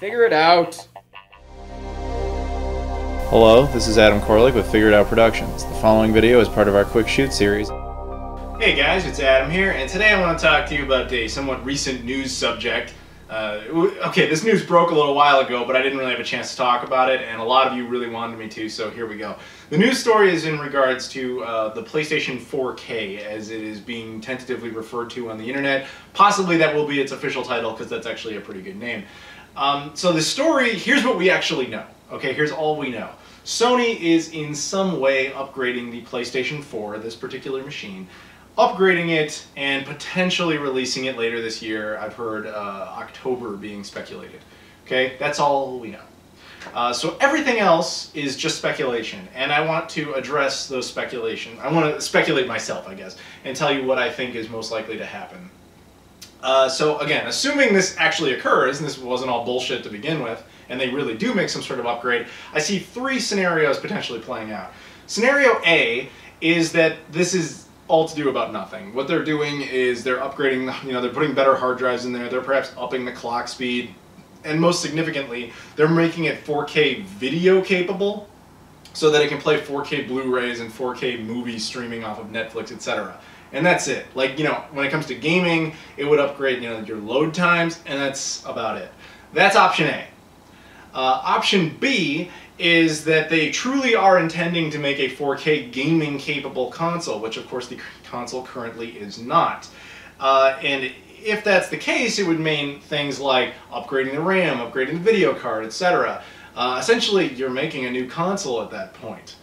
Figure it out. Hello, this is Adam Koralik with Figure It Out Productions. The following video is part of our Quick Shoot series. Hey guys, it's Adam here, and today I want to talk to you about a somewhat recent news subject. Okay, this news broke a little while ago, but I didn't really have a chance to talk about it, and a lot of you really wanted me to, so here we go. The news story is in regards to the PlayStation 4K, as it is being tentatively referred to on the internet. Possibly that will be its official title, because that's actually a pretty good name. So the story, here's what we actually know. Okay, here's all we know. Sony is in some way upgrading the PlayStation 4, this particular machine, upgrading it and potentially releasing it later this year. I've heard October being speculated. Okay, that's all we know. So everything else is just speculation, and I want to address those speculation. I want to speculate myself, I guess, and tell you what I think is most likely to happen. So again, assuming this actually occurs, and this wasn't all bullshit to begin with, and they really do make some sort of upgrade, I see three scenarios potentially playing out. Scenario A is that this is all to do about nothing. What they're doing is they're upgrading, they're putting better hard drives in there, they're perhaps upping the clock speed, and most significantly, they're making it 4K video capable so that it can play 4K Blu-rays and 4K movies streaming off of Netflix, etc. And that's it. Like, when it comes to gaming, it would upgrade, your load times, and that's about it. That's option A. Option B is that they truly are intending to make a 4K gaming capable console, which of course the console currently is not. And if that's the case, it would mean things like upgrading the RAM, upgrading the video card, etc. Essentially, you're making a new console at that point.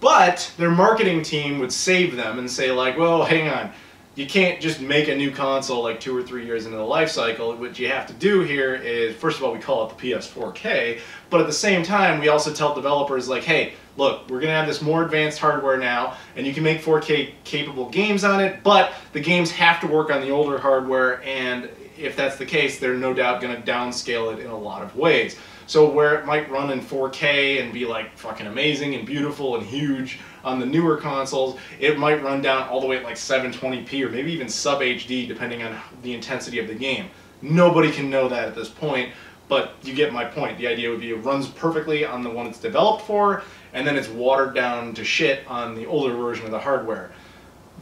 But their marketing team would save them and say like, well, hang on, you can't just make a new console like 2 or 3 years into the life cycle. What you have to do here is, first of all, we call it the PS4K, but at the same time, we also tell developers like, hey, look, we're going to have this more advanced hardware now, and you can make 4K capable games on it, but the games have to work on the older hardware, and if that's the case, they're no doubt going to downscale it in a lot of ways. So where it might run in 4K and be like fucking amazing and beautiful and huge on the newer consoles, it might run down all the way at like 720p or maybe even sub HD depending on the intensity of the game. Nobody can know that at this point, but you get my point. The idea would be it runs perfectly on the one it's developed for, and then it's watered down to shit on the older version of the hardware.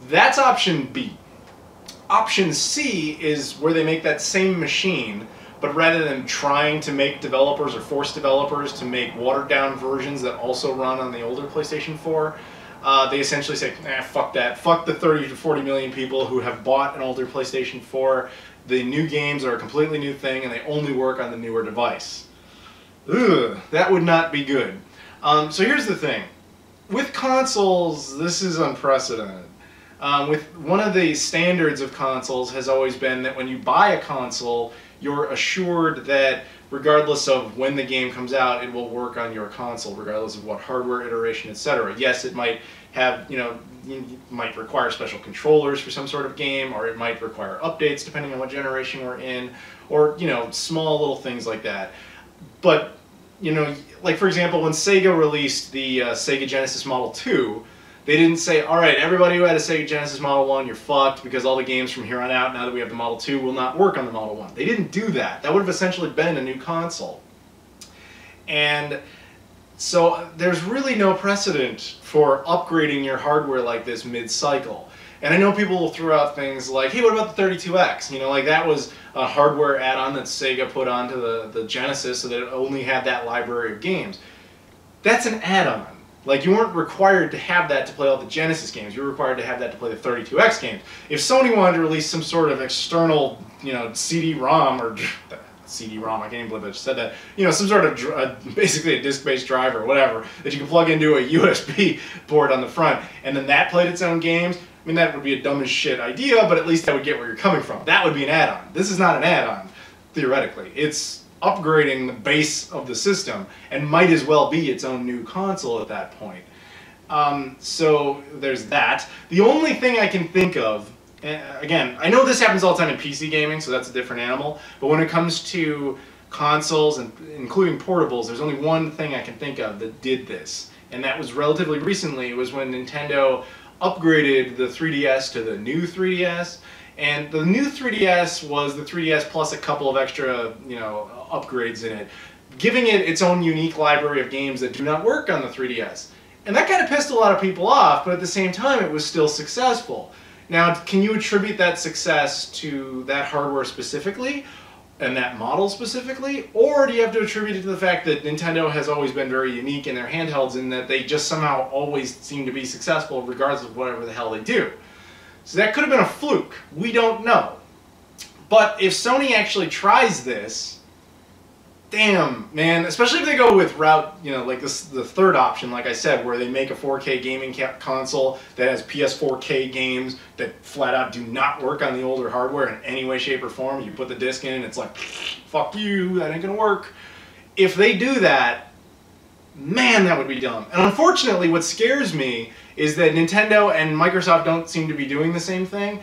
That's option B. Option C is where they make that same machine, but rather than trying to make developers or force developers to make watered-down versions that also run on the older PlayStation 4, they essentially say, fuck that. Fuck the 30 to 40 million people who have bought an older PlayStation 4. The new games are a completely new thing, and they only work on the newer device. Ugh, that would not be good. So here's the thing. With consoles, this is unprecedented. With one of the standards of consoles has always been that when you buy a console, you're assured that regardless of when the game comes out, it will work on your console, regardless of what hardware iteration, etc. Yes, it might have, you might require special controllers for some sort of game, or it might require updates depending on what generation we're in, or, small little things like that. But, like for example, when Sega released the Sega Genesis Model 2, they didn't say, all right, everybody who had a Sega Genesis Model 1, you're fucked because all the games from here on out, now that we have the Model 2, will not work on the Model 1. They didn't do that. That would have essentially been a new console. And so there's really no precedent for upgrading your hardware like this mid-cycle. And I know people will throw out things like, hey, what about the 32X? Like that was a hardware add-on that Sega put onto the Genesis so that it only had that library of games. That's an add-on. Like, you weren't required to have that to play all the Genesis games. You were required to have that to play the 32X games. If Sony wanted to release some sort of external, CD-ROM, or CD-ROM, I can't even believe I just said that, some sort of, basically a disc-based driver or whatever, that you can plug into a USB port on the front, and then that played its own games, I mean, that would be a dumb as shit idea, but at least I would get where you're coming from. That would be an add-on. This is not an add-on, theoretically. It's upgrading the base of the system, and might as well be its own new console at that point. So there's that. The only thing I can think of, again, I know this happens all the time in PC gaming, so that's a different animal, but when it comes to consoles, and including portables, there's only one thing I can think of that did this, and that was relatively recently. It was when Nintendo upgraded the 3DS to the new 3DS, And the new 3DS was the 3DS plus a couple of extra, upgrades in it, giving it its own unique library of games that do not work on the 3DS. And that kind of pissed a lot of people off, but at the same time it was still successful. Now, can you attribute that success to that hardware specifically, and that model specifically, or do you have to attribute it to the fact that Nintendo has always been very unique in their handhelds in that they just somehow always seem to be successful regardless of whatever the hell they do? So that could have been a fluke. We don't know. But if Sony actually tries this, damn, man, especially if they go with route, like this, the third option, like I said, where they make a 4K gaming console that has PS4K games that flat out do not work on the older hardware in any way, shape, or form. You put the disc in and it's like, fuck you, that ain't gonna work. If they do that, man, that would be dumb. And unfortunately, what scares me is that Nintendo and Microsoft don't seem to be doing the same thing.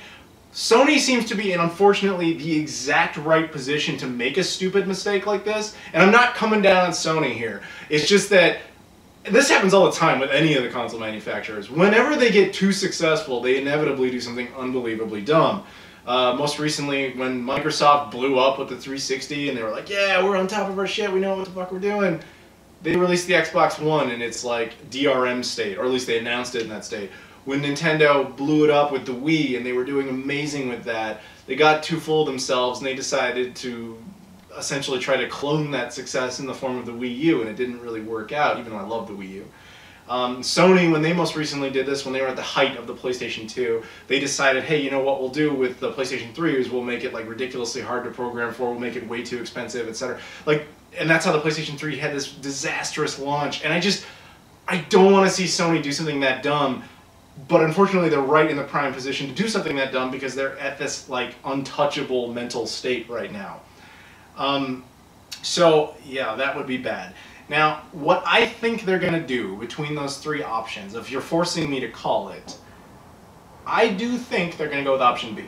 Sony seems to be in, unfortunately, the exact right position to make a stupid mistake like this. And I'm not coming down on Sony here. It's just that this happens all the time with any of the console manufacturers. Whenever they get too successful, they inevitably do something unbelievably dumb. Most recently, when Microsoft blew up with the 360 and they were like, yeah, we're on top of our shit, we know what the fuck we're doing. They released the Xbox One in its like DRM state, or at least they announced it in that state. When Nintendo blew it up with the Wii and they were doing amazing with that, they got too full of themselves and they decided to essentially try to clone that success in the form of the Wii U, and it didn't really work out, even though I love the Wii U. Sony, when they most recently did this, when they were at the height of the PlayStation 2, they decided, hey, you know what we'll do with the PlayStation 3 is we'll make it like ridiculously hard to program for, we'll make it way too expensive, etc. And that's how the PlayStation 3 had this disastrous launch. And I don't want to see Sony do something that dumb, but unfortunately they're right in the prime position to do something that dumb because they're at this like untouchable mental state right now. So yeah, that would be bad. Now, what I think they're going to do between those three options, if you're forcing me to call it, I do think they're going to go with option B.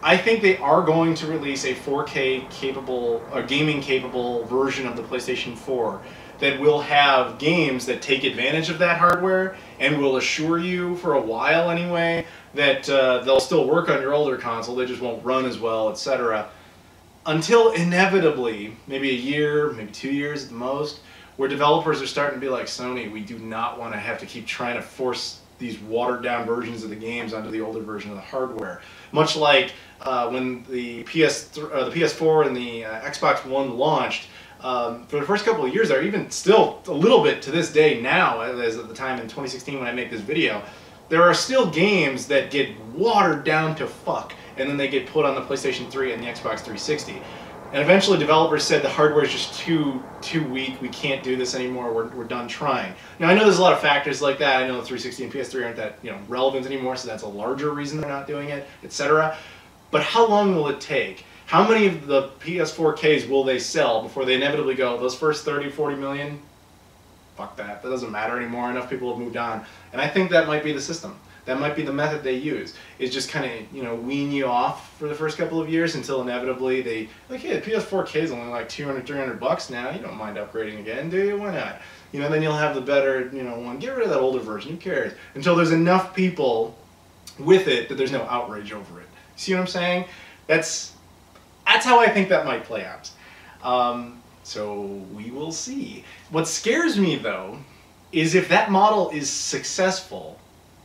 I think they are going to release a 4K capable, or gaming capable version of the PlayStation 4 that will have games that take advantage of that hardware and will assure you for a while anyway that they'll still work on your older console, they just won't run as well, etc. Until inevitably, maybe a year, maybe 2 years at the most, where developers are starting to be like, Sony, we do not want to have to keep trying to force these watered down versions of the games onto the older version of the hardware. Much like when the PS4 and the Xbox One launched, for the first couple of years, or even still a little bit to this day now, as at the time in 2016 when I make this video, there are still games that get watered down to fuck, and then they get put on the PlayStation 3 and the Xbox 360. And eventually developers said the hardware is just too weak, we can't do this anymore, we're done trying. Now I know there's a lot of factors like that, I know the 360 and PS3 aren't that relevant anymore, so that's a larger reason they're not doing it, etc. But how long will it take? How many of the PS4Ks will they sell before they inevitably go, those first 30, 40 million? Fuck that, that doesn't matter anymore, enough people have moved on. And I think that might be the system. That might be the method they use, is just kind of, wean you off for the first couple of years until inevitably they, like, hey, the PS4K is only like 200, 300 bucks now, you don't mind upgrading again, do you? Why not? Then you'll have the better, one. Get rid of that older version, who cares? Until there's enough people with it that there's no outrage over it. See what I'm saying? That's how I think that might play out. So we will see. What scares me, though, is if that model is successful,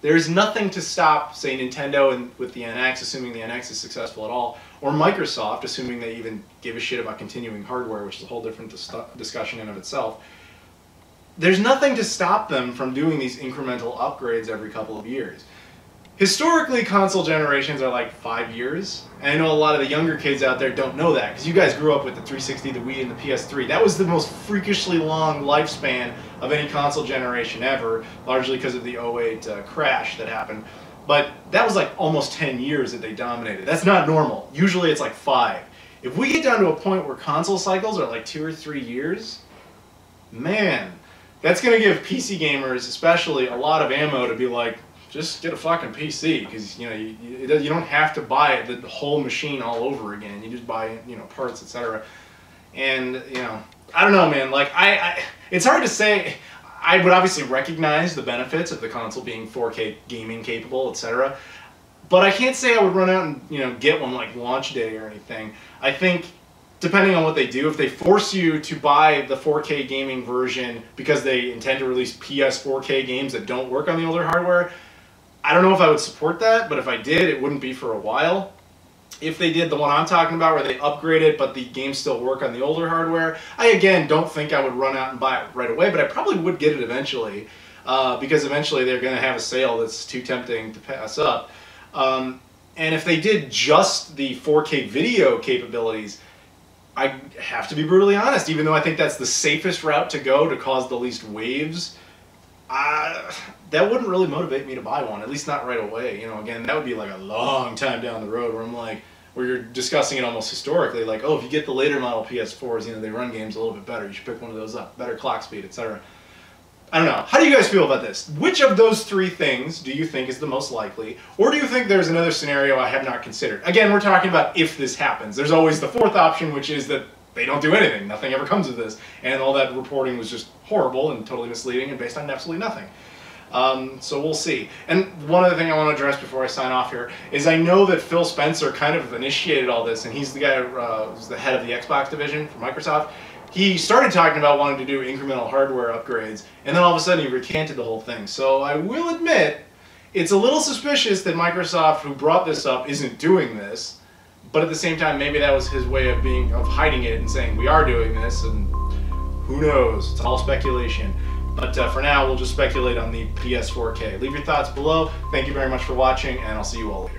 there's nothing to stop, say, Nintendo and with the NX, assuming the NX is successful at all, or Microsoft, assuming they even give a shit about continuing hardware, which is a whole different discussion in of itself. There's nothing to stop them from doing these incremental upgrades every couple of years. Historically, console generations are like 5 years, and I know a lot of the younger kids out there don't know that, because you guys grew up with the 360, the Wii, and the PS3. That was the most freakishly long lifespan of any console generation ever, largely because of the '08 crash that happened. But that was like almost 10 years that they dominated. That's not normal. Usually it's like 5. If we get down to a point where console cycles are like 2 or 3 years, man, that's going to give PC gamers especially a lot of ammo to be like, just get a fucking PC, because you don't have to buy the whole machine all over again. You just buy parts, etc. And I don't know, man. Like it's hard to say. I would obviously recognize the benefits of the console being 4K gaming capable, etc. But I can't say I would run out and, you know, get one like launch day or anything. I think depending on what they do, if they force you to buy the 4K gaming version because they intend to release PS4K games that don't work on the older hardware, I don't know if I would support that, but if I did, it wouldn't be for a while. If they did the one I'm talking about where they upgrade it but the games still work on the older hardware, I again don't think I would run out and buy it right away, but I probably would get it eventually because eventually they're going to have a sale that's too tempting to pass up. And if they did just the 4K video capabilities, I have to be brutally honest, even though I think that's the safest route to go to cause the least waves, that wouldn't really motivate me to buy one, at least not right away. You know, again, that would be like a long time down the road where I'm like, where you're discussing it almost historically, like, oh, if you get the later model PS4s, you know, they run games a little bit better, you should pick one of those up, better clock speed, etc. I don't know. How do you guys feel about this? Which of those three things do you think is the most likely? Or do you think there's another scenario I have not considered? Again, we're talking about if this happens. There's always the fourth option, which is that they don't do anything. Nothing ever comes of this. And all that reporting was just horrible and totally misleading and based on absolutely nothing. So we'll see. And one other thing I want to address before I sign off here is I know that Phil Spencer kind of initiated all this, and he's the guy who's the head of the Xbox division for Microsoft. He started talking about wanting to do incremental hardware upgrades, and then all of a sudden he recanted the whole thing. So I will admit, it's a little suspicious that Microsoft, who brought this up, isn't doing this. But at the same time, maybe that was his way of hiding it and saying, we are doing this, and who knows? It's all speculation. But for now, we'll just speculate on the PS4K. Leave your thoughts below. Thank you very much for watching, and I'll see you all later.